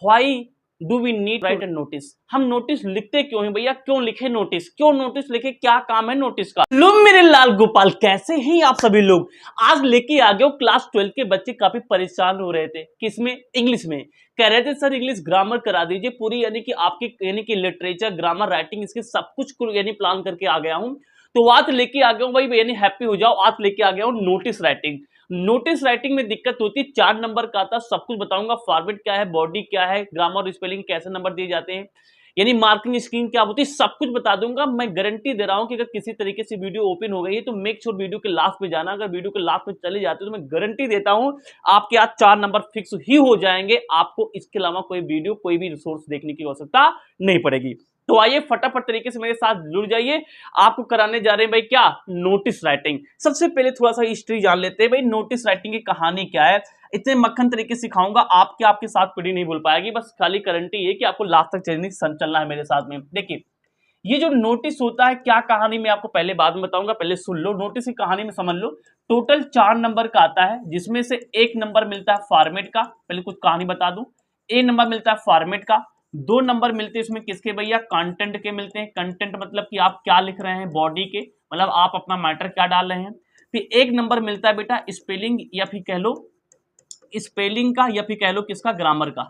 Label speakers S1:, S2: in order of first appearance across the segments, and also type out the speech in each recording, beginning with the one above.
S1: Why do we need write and notice? हम notice लिखते क्यों हैं भैया? क्यों लिखे नोटिस? क्यों नोटिस लिखे? क्या काम है नोटिस का? लो मेरे लाल गोपाल, कैसे हैं आप सभी लोग? आज लेके आ गए क्लास 12 के बच्चे काफी परेशान हो रहे थे। किसमें? इंग्लिश में। कह रहे थे सर इंग्लिश ग्रामर करा दीजिए पूरी, यानी कि आपकी यानी कि लिटरेचर, ग्रामर, राइटिंग, इसके सब कुछ यानी प्लान करके आ गया हूं। तो आज लेके आ गया हूं भाई, यानी हैप्पी हो जाओ, आज लेके आ गया हूं नोटिस राइटिंग। नोटिस राइटिंग में दिक्कत होती है, 4 नंबर का आता, सब कुछ बताऊंगा। फॉर्मेट क्या है, बॉडी क्या है, ग्रामर और स्पेलिंग कैसे नंबर दिए जाते हैं, यानी मार्किंग स्कीम क्या होती है, सब कुछ बता दूंगा। मैं गारंटी दे रहा हूं कि अगर किसी तरीके से वीडियो ओपन हो गई है तो मेक श्योर वीडियो के लास्ट में जाना। अगर वीडियो के लास्ट में चले जाते हो तो मैं गारंटी देता हूं आपके आज 4 नंबर फिक्स ही हो जाएंगे। आपको इसके अलावा कोई वीडियो, कोई भी रिसोर्स देखने की आवश्यकता नहीं पड़ेगी। तो आइए फटाफट तरीके से मेरे साथ जुड़ जाइए। आपको कराने जा रहे हैं भाई क्या? Notice writing. सबसे पहले थोड़ा सा हिस्ट्री जान लेते हैं भाई, नोटिस राइटिंग की कहानी क्या है। इतने मक्खन तरीके से सिखाऊंगा, आपके साथ पीढ़ी नहीं भूल पाएगी। बस खाली गारंटी है कि आपको लास्ट तक चलना है मेरे साथ में। देखिए ये जो नोटिस होता है, क्या कहानी मैं आपको पहले बाद में बताऊंगा, पहले सुन लो। नोटिस की कहानी में समझ लो, टोटल 4 नंबर का आता है, जिसमें से 1 नंबर मिलता है फॉर्मेट का। पहले कुछ कहानी बता दूं, ए नंबर मिलता है फॉर्मेट का, 2 नंबर मिलते हैं इसमें किसके भैया? कंटेंट के मिलते हैं। कंटेंट मतलब कि आप क्या लिख रहे हैं, बॉडी के, मतलब आप अपना मैटर क्या डाल रहे हैं। फिर 1 नंबर मिलता है बेटा स्पेलिंग, या फिर कह लो स्पेलिंग का, या फिर कह लो किसका? ग्रामर का।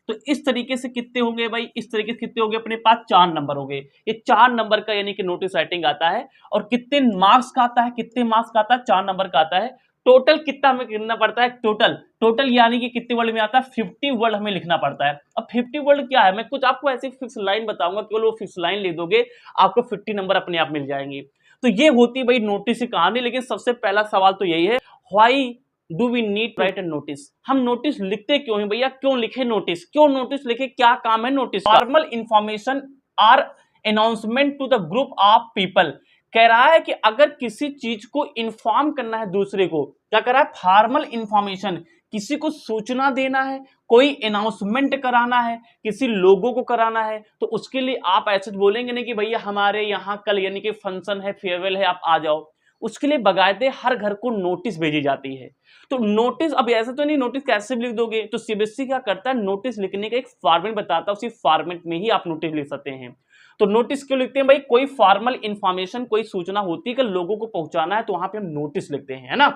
S1: तो इस तरीके से कितने हो गए भाई? इस तरीके से कितने हो गए अपने पास? 4 नंबर हो गए। ये 4 नंबर का यानी कि नोटिस राइटिंग आता है। और कितने मार्क्स का आता है? कितने मार्क्स का आता है? 4 नंबर का आता है। टोटल कितना हमें लिखना पड़ता है? टोटल यानी कि कितने वर्ड में आता है? 50 वर्ड हमें लिखना पड़ता है। अब 50 वर्ड क्या है, मैं कुछ आपको ऐसी फिक्स लाइन बताऊंगा, केवल वो फिक्स लाइन लिख दोगे आपको 50 नंबर अपने आप मिल जाएंगे। तो ये होती भाई नोटिस की कहानी। लेकिन सबसे पहला सवाल तो यही है, why do we need write and notice? हम नोटिस लिखते क्यों हैं भैया? क्यों लिखे नोटिस? क्यों नोटिस लिखे? क्या काम है notice? Formal information or announcement to the group of people. कह रहा है कि अगर किसी चीज को इन्फॉर्म करना है दूसरे को, क्या कर रहा है? फॉर्मल इंफॉर्मेशन, किसी को सूचना देना है, कोई अनाउंसमेंट कराना है, किसी लोगों को कराना है, तो उसके लिए आप ऐसे बोलेंगे नहीं कि भैया हमारे यहाँ कल यानी कि फंक्शन है, फेयरवेल है, आप आ जाओ। उसके लिए बाकायदे हर घर को नोटिस भेजी जाती है। तो नोटिस, अब ऐसा तो नहीं नोटिस कैसे भी लिख दोगे, तो सीबीएसई क्या करता है, नोटिस लिखने का एक फॉर्मेट बताता है, उसी फॉर्मेट में ही आप नोटिस लिख सकते हैं। तो नोटिस क्यों लिखते हैं भाई? कोई फॉर्मल इंफॉर्मेशन, कोई सूचना होती है कि लोगों को पहुंचाना है, तो वहां पे हम नोटिस लिखते हैं, है ना।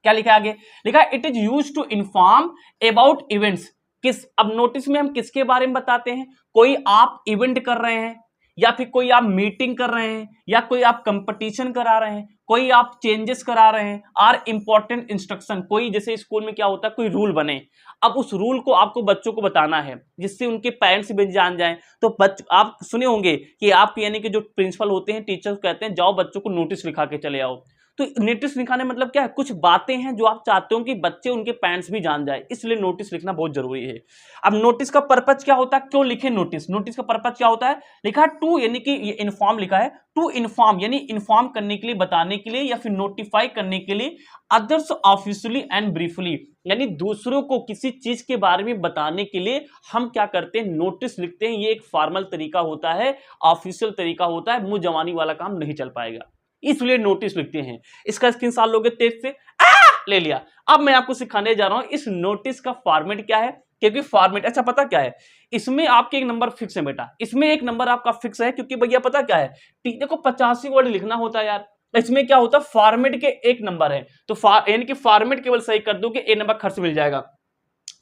S1: क्या लिखा आगे? लिखा it is use to inform about events. किस, अब नोटिस में हम किसके बारे में बताते हैं? कोई आप इवेंट कर रहे हैं, या फिर कोई आप मीटिंग कर रहे हैं, या कोई आप कंपटीशन करा रहे हैं, कोई आप चेंजेस करा रहे हैं, आर इंपॉर्टेंट इंस्ट्रक्शन, कोई जैसे स्कूल में क्या होता है, कोई रूल बने, अब उस रूल को आपको बच्चों को बताना है जिससे उनके पेरेंट्स भी जान जाएं। तो आप सुने होंगे कि आपके यानी कि जो प्रिंसिपल होते हैं, टीचर्स कहते हैं जाओ बच्चों को नोटिस लिखा के चले आओ। तो नोटिस लिखाने मतलब क्या है? कुछ बातें हैं जो आप चाहते हो कि बच्चे, उनके पेरेंट्स भी जान जाए, इसलिए नोटिस लिखना बहुत जरूरी है। अब नोटिस का पर्पज क्या होता है? क्यों लिखे नोटिस? नोटिस का पर्पज क्या होता है? लिखा है टू, यानी कि ये इन्फॉर्म लिखा है, टू इन्फॉर्म यानी इन्फॉर्म करने के लिए, बताने के लिए, या फिर नोटिफाई करने के लिए, अदर्स ऑफिशियली एंड ब्रीफली, यानी दूसरों को किसी चीज के बारे में बताने के लिए हम क्या करते हैं? नोटिस लिखते हैं। ये एक फॉर्मल तरीका होता है, ऑफिशियल तरीका होता है, मुंह जवानी वाला काम नहीं चल पाएगा, इसलिए नोटिस लिखते हैं। इसका स्क्रीनशॉट लोगे तेज से, ले लिया। अब मैं आपको सिखाने जा रहा हूं इस नोटिस का फॉर्मेट क्या है, क्योंकि फॉर्मेट, अच्छा पता क्या है, इसमें आपके एक नंबर फिक्स है बेटा, इसमें एक नंबर आपका फिक्स है, क्योंकि भैया पता क्या है, देखो 85 वर्ड लिखना होता है यार, इसमें क्या होता है, फॉर्मेट के एक नंबर है, तो यानी कि फॉर्मेट केवल सही कर दो कि ए नंबर खर्च मिल जाएगा,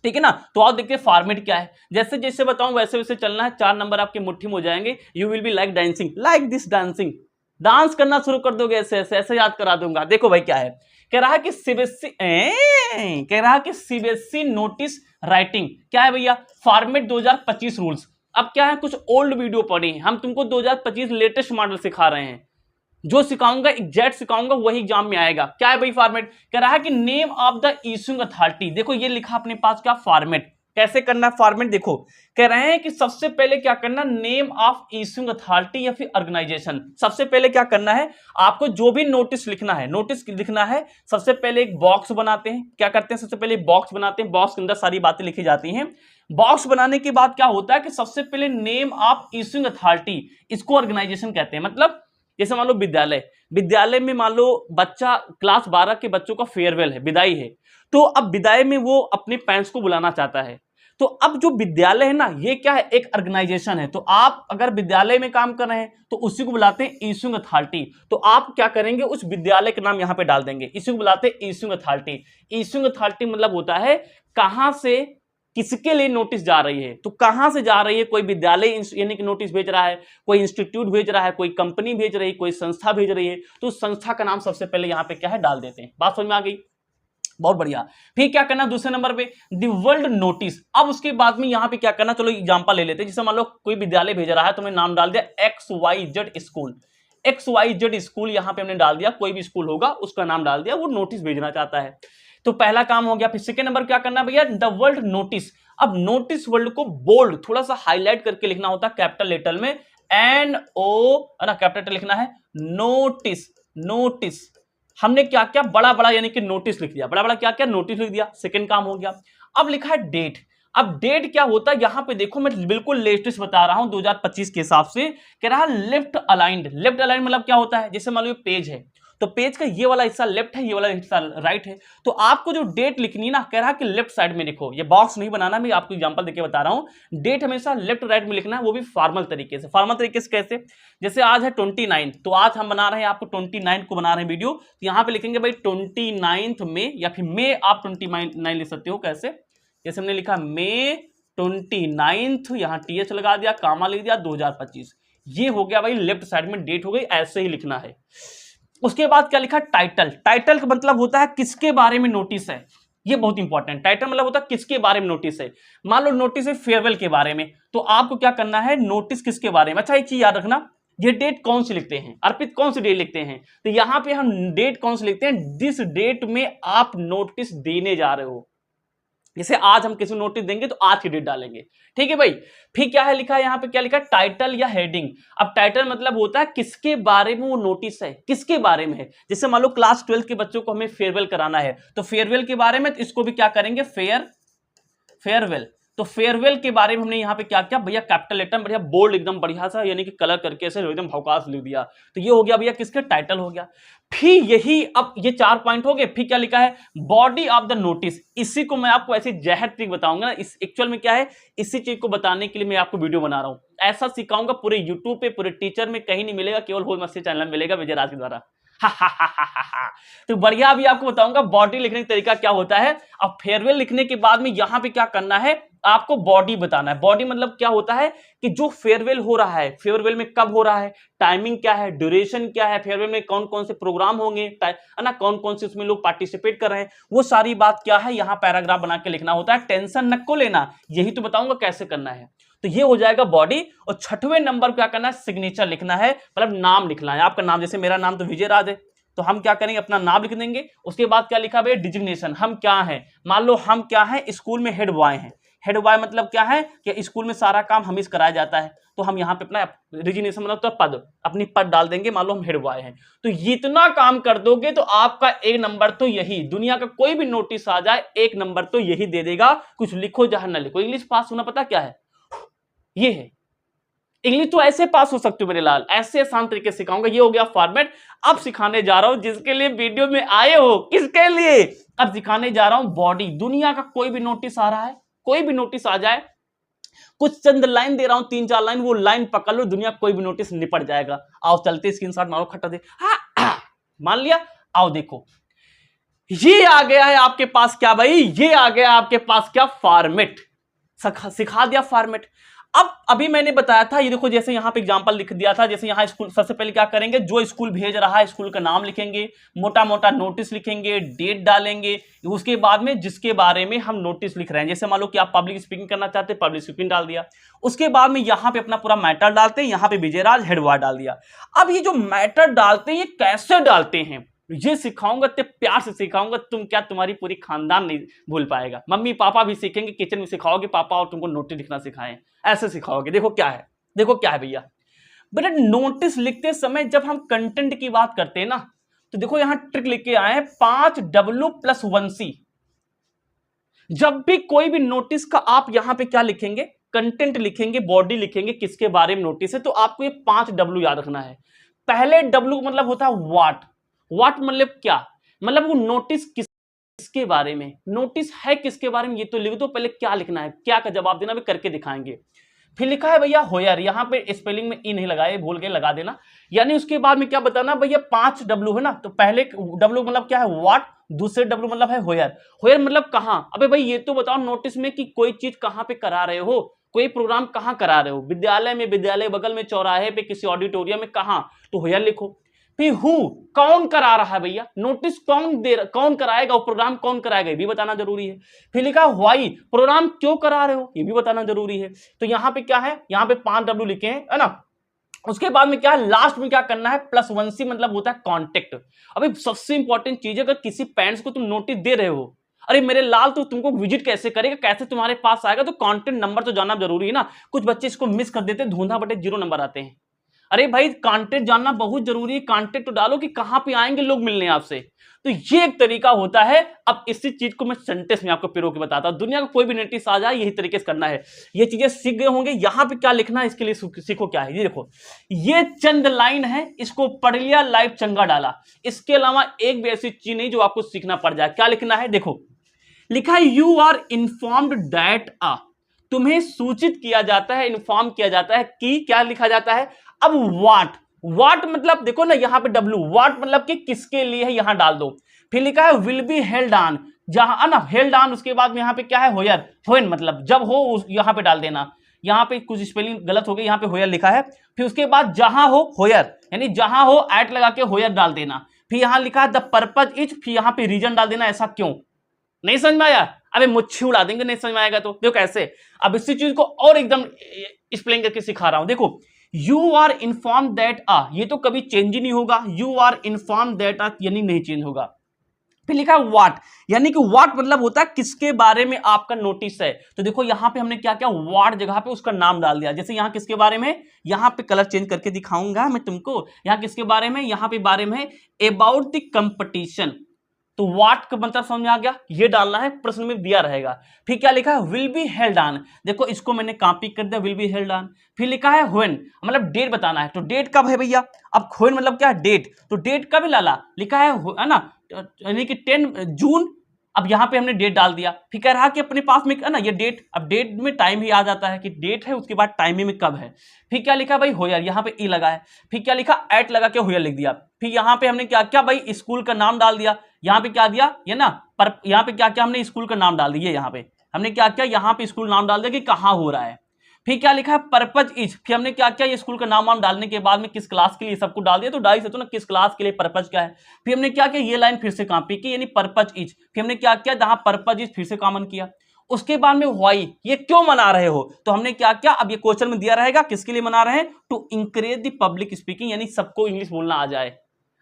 S1: ठीक है ना। तो आप देखिए फॉर्मेट क्या है, जैसे जैसे बताऊं वैसे वैसे चलना है, 4 नंबर आपके मुट्ठी में हो जाएंगे। You will be like dancing, like this dancing, dance करना शुरू कर दोगे, ऐसे ऐसे ऐसे याद करा दूंगा। देखो भाई क्या है, कह रहा है कि सीबीएसई नोटिस राइटिंग क्या है भैया, फॉर्मेट 2025 रूल्स। अब क्या है, कुछ ओल्ड वीडियो पढ़ी हैं, हम तुमको 2025 लेटेस्ट मॉडल सिखा रहे हैं, जो सिखाऊंगा एग्जैक्ट सिखाऊंगा वही एग्जाम में आएगा। क्या है भाई फॉर्मेट, कह रहा है कि name of the issuing authority, देखो ये लिखा अपने पास क्या फॉर्मेट, कैसे करना फॉर्मेट देखो, कह रहे हैं कि सबसे पहले क्या करना, नेम ऑफ इशूइंग अथॉरिटी या फिर ऑर्गेनाइजेशन। सबसे पहले क्या करना है, आपको जो भी नोटिस लिखना है, नोटिस लिखना है, सबसे पहले एक बॉक्स बनाते हैं। क्या करते हैं, सबसे पहले बॉक्स बनाते हैं, बॉक्स के अंदर सारी बातें लिखी जाती हैं। बॉक्स बनाने के बाद क्या होता है कि सबसे पहले नेम ऑफ इशूइंग अथॉरिटी, इसको ऑर्गेनाइजेशन कहते हैं। मतलब जैसे मान लो विद्यालय में मान लो बच्चा क्लास 12 के बच्चों का फेयरवेल है, विदाई है, तो अब विदाई में वो अपने पेरेंट्स को बुलाना चाहता है, तो अब जो विद्यालय है ना, ये क्या है, एक ऑर्गेनाइजेशन है। तो आप अगर विद्यालय में काम कर रहे हैं तो उसी को बुलाते हैं इशूइंग अथॉरिटी। तो आप क्या करेंगे, उस विद्यालय के नाम यहां पे डाल देंगे, इसी को बुलाते हैं इशूइंग अथॉरिटी। इशूइंग अथॉरिटी मतलब होता है कहां से किसके लिए नोटिस जा रही है, तो कहां से जा रही है, कोई विद्यालय यानी कि नोटिस भेज रहा है, कोई इंस्टीट्यूट भेज रहा है, कोई कंपनी भेज रही है, कोई संस्था भेज रही है, तो उस संस्था का नाम सबसे पहले यहां पे क्या है, डाल देते हैं। बात समझ में आ गई, बहुत बढ़िया। फिर क्या करना, दूसरे नंबर पे द वर्ल्ड नोटिस। अब उसके बाद में यहां पे क्या करना, चलो एग्जांपल ले लेते हैं। जैसे मान लो कोई विद्यालय भेज रहा है, तो हमने नाम डाल दिया XYZ स्कूल। XYZ स्कूल यहां पे हमने डाल दिया, कोई भी स्कूल होगा उसका नाम डाल दिया, वो नोटिस भेजना चाहता है। तो पहला काम हो गया। फिर सेकेंड नंबर क्या करना भैया, द वर्ल्ड नोटिस। अब नोटिस वर्ल्ड को बोल्ड थोड़ा सा हाईलाइट करके लिखना होता है, कैपिटल लेटर में, NO है ना, कैपिटल लिखना है, नोटिस। नोटिस हमने क्या क्या, बड़ा बड़ा यानी कि नोटिस लिख दिया, बड़ा बड़ा क्या क्या, नोटिस लिख दिया। सेकंड काम हो गया। अब लिखा है डेट। अब डेट क्या होता है, यहां पे देखो मैं बिल्कुल लेटेस्ट बता रहा हूं 2025 के हिसाब से, कह रहा है लेफ्ट अलाइंड। लेफ्ट अलाइंड मतलब क्या होता है, जैसे मान लो पेज है, तो पेज का ये वाला हिस्सा लेफ्ट है, ये वाला हिस्सा राइट है, तो आपको जो डेट लिखनी है ना, कह रहा है कि लेफ्ट साइड में लिखो। ये बॉक्स नहीं बनाना, मैं आपको एग्जांपल देके बता रहा हूं। डेट हमेशा लेफ्ट राइट में लिखना है, वो भी फॉर्मल तरीके से। फॉर्मल तरीके से कैसे, जैसे आज है 29, तो आज हम बना रहे हैं, आपको 29 को बना रहे हैं वीडियो, तो यहां पे लिखेंगे भाई 29 में, या फिर मे आप 29 लिख सकते हो। कैसे, जैसे हमने लिखा मे 29, यहां TH लगा दिया, कामा लिख दिया, 2025। ये हो गया भाई लेफ्ट साइड में डेट हो गई, ऐसे ही लिखना है। उसके बाद क्या लिखा, टाइटल। टाइटल का मतलब होता है किसके बारे में नोटिस है, ये बहुत इंपॉर्टेंट। टाइटल मतलब होता है किसके बारे में नोटिस है। मान लो नोटिस है फेयरवेल के बारे में, तो आपको क्या करना है, नोटिस किसके बारे में। अच्छा एक चीज याद रखना, ये डेट कौन सी लिखते हैं, अर्पित कौन सी डेट लिखते हैं, तो यहां पे हम डेट कौन सी लिखते हैं, जिस डेट में आप नोटिस देने जा रहे हो। जैसे आज हम किसी नोटिस देंगे तो आज की डेट डालेंगे, ठीक है भाई। फिर क्या है लिखा है, यहां पे क्या लिखा है, टाइटल या हेडिंग। अब टाइटल मतलब होता है किसके बारे में वो नोटिस है, किसके बारे में है। जैसे मान लो क्लास 12 के बच्चों को हमें फेयरवेल कराना है, तो फेयरवेल के बारे में, तो इसको भी क्या करेंगे, फेयरवेल। तो फेयरवेल के बारे में हमने यहाँ पे क्या किया भैया, कैपिटल लेटर बढ़िया बोल्ड एकदम बढ़िया सा, यानी कि कलर करके ऐसे एकदम भौकास लिख दिया। तो ये हो गया भैया किसके, टाइटल हो गया। फिर यही, अब ये 4 पॉइंट हो गए। फिर क्या लिखा है, बॉडी ऑफ द नोटिस। इसी को मैं आपको ऐसे जहर ट्रिक बताऊंगा, इस एक्चुअल में क्या है, इसी चीज को बताने के लिए मैं आपको वीडियो बना रहा हूं। ऐसा सिखाऊंगा पूरे यूट्यूब पे, पूरे टीचर में कहीं नहीं मिलेगा, केवल होल मस्ती चैनल में मिलेगा विजय राज के द्वारा। तो बढ़िया, अभी आपको बताऊंगा बॉडी लिखने का तरीका क्या होता है। अब फेयरवेल लिखने के बाद में यहां पे क्या करना है, आपको बॉडी बताना है। बॉडी मतलब क्या होता है कि जो फेयरवेल हो रहा है, फेयरवेल में कब हो रहा है, टाइमिंग क्या है, ड्यूरेशन क्या है, फेयरवेल में कौन कौन से प्रोग्राम होंगे, है ना, कौन कौन से उसमें लोग पार्टिसिपेट कर रहे हैं, वो सारी बात क्या है, यहां पैराग्राफ बना के लिखना होता है। टेंशन नको लेना, यही तो बताऊंगा कैसे करना है। तो ये हो जाएगा बॉडी। और 6वें नंबर क्या करना है, सिग्नेचर लिखना है, मतलब नाम लिखना है, आपका नाम। जैसे मेरा नाम तो विजय राज है, तो हम क्या करेंगे, अपना नाम लिख देंगे। उसके बाद क्या लिखा भैया, डिजिग्नेशन, हम क्या हैं। मान लो हम क्या हैं, स्कूल में हेड बॉय हैं। हेड बॉय मतलब क्या है कि स्कूल में सारा काम हमें से कराया जाता है, तो हम यहाँ पे अपना डिजिग्नेशन मतलब तो पद, अपनी पद डाल देंगे। मान लो हम हेड बॉय हैं, तो इतना काम कर दोगे तो आपका 1 नंबर तो यही, दुनिया का कोई भी नोटिस आ जाए 1 नंबर तो यही दे देगा। कुछ लिखो जहां ना लिखो। इंग्लिश पास होना पता क्या है, ये है। इंग्लिश तो ऐसे पास हो सकते हो मेरे लाल, ऐसे आसान तरीके से सिखाऊंगा। ये हो गया फॉर्मेट। अब सिखाने जा रहा हूं जिसके लिए वीडियो में आए हो, किसके लिए, अब सिखाने जा रहा हूं बॉडी। दुनिया का कोई भी नोटिस आ रहा है, कोई भी नोटिस आ जाए, कुछ चंद लाइन दे रहा हूं, 3-4 लाइन, वो लाइन पकड़ लो, दुनिया कोई भी नोटिस निपट जाएगा। आओ चलते, स्क्रीनशॉट मारो, खट्टा दे, मान लिया। आओ देखो, ये आ गया है आपके पास क्या भाई, ये आ गया आपके पास क्या, फॉर्मेट। सिखा दिया फॉर्मेट। अब अभी मैंने बताया था, ये देखो जैसे यहां पे एग्जांपल लिख दिया था। जैसे यहां स्कूल, सबसे पहले क्या करेंगे, जो स्कूल भेज रहा है स्कूल का नाम लिखेंगे, मोटा मोटा नोटिस लिखेंगे, डेट डालेंगे। उसके बाद में जिसके बारे में हम नोटिस लिख रहे हैं, जैसे मान लो कि आप पब्लिक स्पीकिंग करना चाहते हैं, पब्लिक स्पीकिंग डाल दिया। उसके बाद में यहां पे अपना पूरा मैटर डालते हैं, यहां पे विजय राज हेड बॉय डाल दिया। अब ये जो मैटर डालते हैं, ये कैसे डालते हैं, ये सिखाऊंगा, ते प्यार से सिखाऊंगा। तुम क्या, तुम्हारी पूरी खानदान नहीं भूल पाएगा। मम्मी पापा भी सीखेंगे, किचन में सिखाओगे पापा, और तुमको नोटिस लिखना सिखाएं, ऐसे सिखाओगे। देखो क्या है, देखो क्या है भैया। बेटा नोटिस लिखते समय जब हम कंटेंट की बात करते हैं ना, तो देखो यहां ट्रिक लिख के आए हैं, 5W+1C। जब भी कोई भी नोटिस का आप यहां पे क्या लिखेंगे, कंटेंट लिखेंगे, बॉडी लिखेंगे, किसके बारे में नोटिस है, तो आपको ये 5W याद रखना है। पहले W मतलब होता है व्हाट। व्हाट मतलब क्या, मतलब वो नोटिस किस इसके बारे में, नोटिस है किसके बारे में ये तो लिख दो, पहले क्या लिखना है, क्या का जवाब देना भी करके दिखाएंगे। फिर लिखा है भैया होयर, यहां पे स्पेलिंग में ई नहीं लगाए, भूल के लगा देना। यानी उसके बाद में क्या बताना भैया, 5 डब्ल्यू है ना, तो पहले डब्ल्यू मतलब क्या है व्हाट, दूसरे डब्ल्यू मतलब है होयर। होयर मतलब कहां, अबे भाई ये तो बताओ नोटिस में कि कोई चीज कहां पे करा रहे हो, कोई प्रोग्राम कहां करा रहे हो, विद्यालय में, विद्यालय बगल में, चौराहे पे, किसी ऑडिटोरियम में, कहां, तो होयर लिखो। फिर हु, कौन करा रहा है भैया, नोटिस कौन दे, कौन कराएगा, वो प्रोग्राम कौन कराएगा ये भी बताना जरूरी है। फिर लिखा व्हाई, प्रोग्राम क्यों करा रहे हो ये भी बताना जरूरी है। तो यहां पे क्या है, यहां पे 5 डब्ल्यू लिखे हैं, है ना। उसके बाद में क्या है, लास्ट में क्या करना है, +1c मतलब होता है कॉन्टेक्ट। अभी सबसे इंपॉर्टेंट चीज है, अगर किसी पेरेंट्स को तुम नोटिस दे रहे हो, अरे मेरे लाल तो तुमको विजिट कैसे करेगा, कैसे तुम्हारे पास आएगा, तो कॉन्टेक्ट नंबर तो जानना जरूरी है ना। कुछ बच्चे इसको मिस कर देते हैं, धूंधा बटे 0 नंबर आते हैं। अरे भाई कांटेक्ट जानना बहुत जरूरी है, कांटेक्ट तो डालो कि कहां पे आएंगे लोग मिलने आपसे। तो ये एक तरीका होता है। अब इसी चीज को मैं सेंटेंस में आपको पिरो के बताता हूं, दुनिया का कोई भी नोटिस आ जाए यही तरीके से करना है। ये चीजें सीख गए होंगे, यहां पे क्या लिखना है इसके लिए सीखो क्या है। ये देखो, ये चंद लाइन है, इसको पढ़ लिया, लाइव चंगा डाला। इसके अलावा एक भी ऐसी चीज नहीं जो आपको सीखना पड़ जाए। क्या लिखना है, देखो लिखा है यू आर इन्फॉर्म्ड दैट आ, तुम्हें सूचित किया जाता है, इन्फॉर्म किया जाता है कि, क्या लिखा जाता है। अब व्हाट, व्हाट मतलब देखो ना यहां पे डब्ल्यू, व्हाट मतलब कि किसके लिए है, यहां डाल दो। फिर लिखा है विल बी हेल्ड ऑन, जहां ना हेल्ड ऑन, उसके बाद में यहां पे क्या है होयर, व्हेन मतलब जब हो, यहां पे डाल देना। यहां पे कुछ स्पेलिंग गलत हो गई, यहां पे होयर लिखा है। फिर उसके बाद जहां हो होयर, यानी जहां हो एट लगा के होयर डाल देना। फिर यहां लिखा है द पर्पज इज, फिर यहां पे रीजन डाल देना, ऐसा क्यों। नहीं समझ में आया, अबे मुच्छी उड़ा देंगे नहीं समझ में आएगा तो। देखो कैसे, अब इसी चीज को और एकदम एक्सप्लेन करके सिखा रहा हूं। देखो यू आर इन्फॉर्म दैट आ, ये तो कभी चेंज ही नहीं होगा, यू आर इन्फॉर्म दैट आ यानी नहीं चेंज होगा। फिर लिखा है व्हाट, यानी कि व्हाट मतलब होता है किसके बारे में आपका नोटिस है। तो देखो यहां पे हमने क्या किया, व्हाट जगह पे उसका नाम डाल दिया। जैसे यहां किसके बारे में, यहां पे कलर चेंज करके दिखाऊंगा मैं तुमको, यहां किसके बारे में, यहां पे बारे में अबाउट द कंपटीशन। तो व्हाट का मतलब समझ में आ गया, ये डालना है, प्रश्न में दिया रहेगा। फिर क्या लिखा है विल बी हेल्ड ऑन, देखो इसको मैंने कॉपी कर दिया, विल बी हेल्ड ऑन। फिर लिखा है व्हेन, मतलब डेट बताना है, तो डेट कब है भैया। अब व्हेन मतलब क्या है, डेट, तो डेट कब लाला लिखा है ना, यानी कि 10 जून। अब यहां पे हमने डेट डाल दिया। फिर कह रहा कि अपने पास में है ना ये डेट, अब डेट में टाइम ही आ जाता है कि डेट है, उसके बाद टाइम में कब है। फिर क्या लिखा भाई होयर, यहां पे ई लगा है। फिर क्या लिखा एट लगा के होयर लिख दिया। फिर यहां पे हमने क्या क्या भाई, स्कूल का नाम डाल दिया। यहां पे क्या दिया, ये ना पर यहां पे क्या क्या हमने स्कूल का नाम डाल दिया, यहां पे हमने क्या क्या, यहां पे स्कूल नाम डाल दिया कि कहां हो रहा है। फिर क्या लिखा है पर्पज इज, फिर हमने क्या क्या, ये स्कूल का नाम वाम डालने के बाद में किस क्लास के लिए सबको डाल दिया, तो डाल सकते हो ना किस क्लास के लिए, पर्पज क्या है। फिर हमने क्या किया, ये लाइन फिर से कॉपी की, यानी पर्पज इज। फिर हमने क्या किया, जहां पर्पज इज फिर से कॉमन किया। उसके बाद में व्हाई, ये क्यों मना रहे हो, तो हमने क्या किया, अब ये क्वेश्चन में दिया रहेगा किसके लिए मना रहे हैं, to encourage the public speaking, यानी सबको इंग्लिश बोलना आ जाए।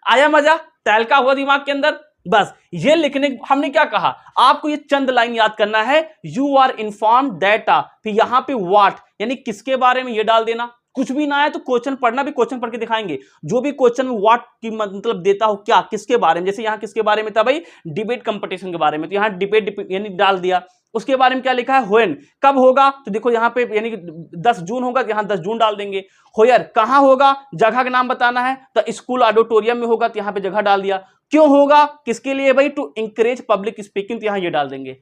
S1: आया मजा, तहलका हुआ दिमाग के अंदर। बस ये लिखने, हमने क्या कहा, आपको ये चंद लाइन याद करना है, यू आर इन्फॉर्म दैट आ, फिर यहां पे व्हाट यानी किसके बारे में, ये डाल देना। कुछ भी ना आए तो क्वेश्चन पढ़ना, भी क्वेश्चन पढ़ के दिखाएंगे। जो भी क्वेश्चन में व्हाट की मतलब देता हो, क्या किसके बारे में, जैसे यहां किसके बारे में था भाई, डिबेट कंपटीशन के बारे में, तो यहां डिबेट यानी डाल दिया। उसके बारे में क्या लिखा है, व्हेन कब होगा, तो देखो यहां पे यानी कि 10 जून होगा, यहां 10 जून डाल देंगे। होयर कहां होगा, जगह का नाम बताना है, तो स्कूल ऑडिटोरियम में होगा, तो यहां पे जगह डाल दिया। क्यों होगा, किसके लिए भाई, टू इंकरेज पब्लिक स्पीकिंग, तो यहां ये डाल देंगे।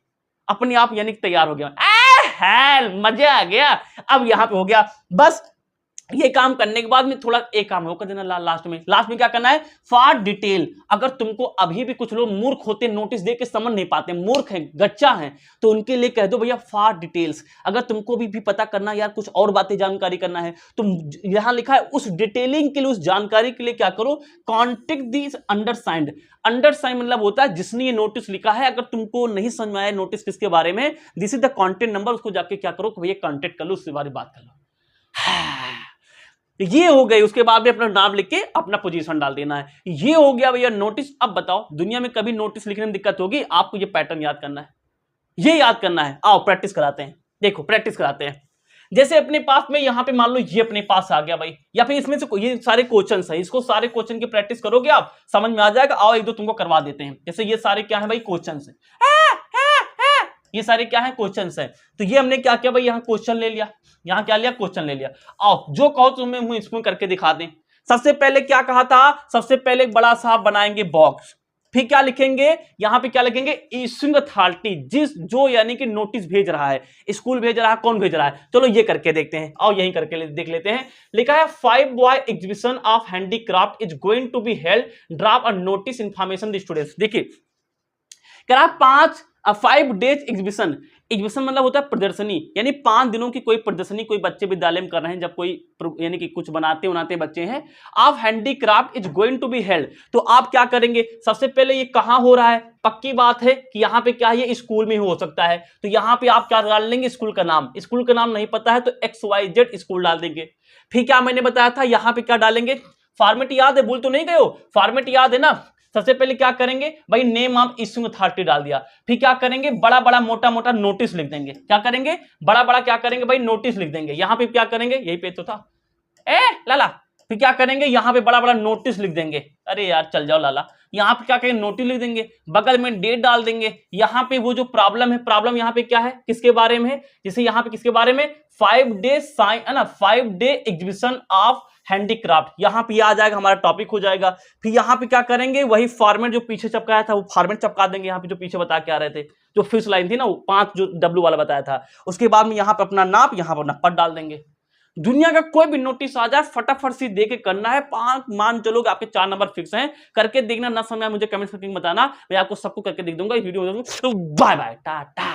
S1: अपने आप यानी तैयार हो गया, मजा आ गया। अब यहां पे हो गया। बस ये काम करने के बाद में थोड़ा एक काम और कर देना, लास्ट में क्या करना है, फॉर डिटेल। अगर तुमको अभी भी कुछ लोग मूर्ख होते, नोटिस दे के समझ नहीं पाते, मूर्ख हैं, गच्चा हैं, तो उनके लिए कह दो भैया फॉर डिटेल्स। अगर तुमको भी पता करना यार, कुछ और बातें जानकारी करना है, तो यहां लिखा है उस डिटेलिंग के लिए, उस जानकारी के लिए क्या करो, कॉन्टेक्ट दिस अंडरसाइंड। अंडरसाइंड मतलब होता है जिसने ये नोटिस लिखा है। अगर तुमको नहीं समझ में आया नोटिस किसके बारे में, this is the contact number, उसको जाके क्या करो, भैया कॉन्टेक्ट कर लो, उसके बारे में बात कर लो। ये हो गई। उसके बाद में अपना नाम लिख के अपना पोजीशन डाल देना है। ये हो गया भैया नोटिस। अब बताओ दुनिया में कभी नोटिस लिखने में दिक्कत होगी, आपको ये पैटर्न याद करना है, ये याद करना है। आओ प्रैक्टिस कराते हैं, देखो प्रैक्टिस कराते हैं। जैसे अपने पास में यहां पे मान लो ये अपने पास आ गया भाई, या फिर इसमें से ये सारे क्वेश्चन है, इसको सारे क्वेश्चन की प्रैक्टिस करोगे आप, समझ में आ जाएगा। आओ एक दो तुमको करवा देते हैं। जैसे ये सारे क्या है भाई, क्वेश्चन है, ये सारे क्या है, क्वेश्चन है। तो ये हमने क्या किया भाई, यहाँ क्वेश्चन ले लिया, यहाँ क्या लिया, क्वेश्चन ले लिया। आओ जो कहो तुम्हें मुंह इसमें करके दिखा दें। सबसे पहले क्या कहा था, सबसे पहले एक बड़ा सा बनाएंगे बॉक्स, फिर क्या लिखेंगे, यहां पे क्या लिखेंगे, इशूइंग अथॉरिटी, जिस जो यानी कि नोटिस भेज रहा है, स्कूल भेज रहा है, कौन भेज रहा है, चलो ये करके देखते हैं, और यही करके देख लेते हैं। लिखा है 5 boy exhibition of handicraft is going to be held, drop a notice information the students. देखिए कह रहा 5 डेज एग्जीबिशन, एग्जीबिशन मतलब होता है प्रदर्शनी, यानी 5 दिनों की कोई प्रदर्शनी कोई बच्चे विद्यालय में कर रहे हैं, जब कोई यानी कि कुछ बनाते बच्चे हैं, of handicraft is going to be held. तो आप क्या करेंगे, सबसे पहले ये कहां हो रहा है, पक्की बात है कि यहां पे क्या है, ये स्कूल में हो सकता है, तो यहां पे आप क्या डाल लेंगे, स्कूल का नाम, स्कूल का नाम नहीं पता है तो XYZ स्कूल डाल देंगे। फिर क्या मैंने बताया था, यहां पे क्या डालेंगे, फॉर्मेट याद है, भूल तो नहीं गए हो, फॉर्मेट याद है ना। सबसे पहले क्या करेंगे भाई, नेम ऑफ इशूइंग अथॉरिटी डाल दिया, फिर क्या करेंगे, बड़ा बड़ा मोटा मोटा नोटिस लिख देंगे, क्या करेंगे, बड़ा बड़ा क्या करेंगे भाई, नोटिस लिख देंगे। यहां पे क्या करेंगे, यही पे तो था लाला, फिर क्या करेंगे, यहां पे बड़ा बड़ा नोटिस लिख देंगे, अरे यार चल जाओ लाला, यहां पे क्या करेंगे, नोटिस लिख देंगे, बगल में डेट डाल देंगे। यहां पे वो जो प्रॉब्लम है, प्रॉब्लम यहां पे क्या है, किसके बारे में है, जैसे यहां पे किसके बारे में, 5 डे साइन है ना, 5 डे एग्जीबिशन ऑफ हैंडीक्राफ्ट, यहां पे आ जाएगा, हमारा टॉपिक हो जाएगा। फिर यहां पे क्या करेंगे, वही फॉर्मेट जो पीछे चिपकाया था वो फॉर्मेट चिपका देंगे, यहां पे जो पीछे बता के आ रहे थे, जो फिश लाइन थी ना, वो 5 जो W वाला बताया था, उसके बाद में यहां पे अपना नाप, यहां पर नंबर डाल देंगे। दुनिया का कोई भी नोटिस आ जाए फटाफट से दे के करना है, 5 मान चलोगे आपके 4 नंबर फिक्स हैं, करके देखना, ना समझ मुझे कमेंट करके बताना, मैं आपको सबको करके देख दूंगा इस वीडियो में। Bye bye Tata.